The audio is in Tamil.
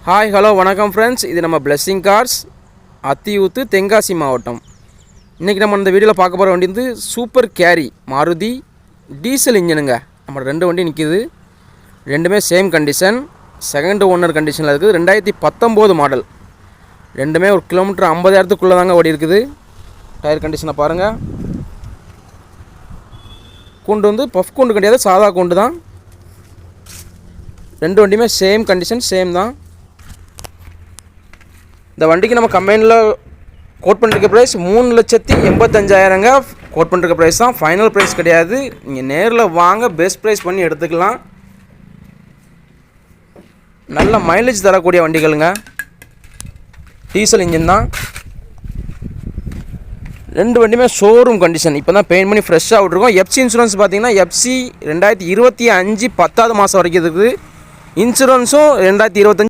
ஹாய் ஹலோ வணக்கம் ஃப்ரெண்ட்ஸ், இது நம்ம பிளெஸிங் கார்ஸ் அத்தியூத்து தென்காசி மாவட்டம். இன்றைக்கி நம்ம இந்த வீடியோவில் பார்க்க போகிற வண்டி வந்து சூப்பர் கேரி மாருதி டீசல் இன்ஜினுங்க. நம்ம 2 வண்டி நிற்கிது, ரெண்டுமே சேம் கண்டிஷன், செகண்ட் ஓனர் கண்டிஷனில் இருக்குது. 2019 மாடல், ரெண்டுமே ஒரு கிலோமீட்டர் 50,000க்குள்ளே தாங்க ஓடி இருக்குது. டயர் கண்டிஷனை பாருங்கள். கூண்டு வந்து பஃப் கூண்டு கிடையாது, சாதா கூண்டு தான். 2 வண்டியுமே சேம் கண்டிஷன், சேம் தான். இந்த வண்டிக்கு நம்ம கம்பெனியில் கோட் பண்ணிருக்க ப்ரைஸ் 3,85,000ங்க. கோட் பண்ணிருக்க ப்ரைஸ் தான், ஃபைனல் ப்ரைஸ் கிடையாது. நீங்கள் நேரில் வாங்க, பெஸ்ட் ப்ரைஸ் பண்ணி எடுத்துக்கலாம். நல்ல மைலேஜ் தரக்கூடிய வண்டிகளுங்க, டீசல் இன்ஜின் தான். 2 வண்டியுமே ஷோரூம் கண்டிஷன், இப்போ தான் பெயிண்ட் பண்ணி ஃப்ரெஷ்ஷாக விட்ருக்கோம். எஃப்சி இன்சூரன்ஸ் பார்த்தீங்கன்னா எஃப்சி 2025 10வது மாதம் வரைக்கும் இருக்குது. இன்சூரன்ஸும் 2025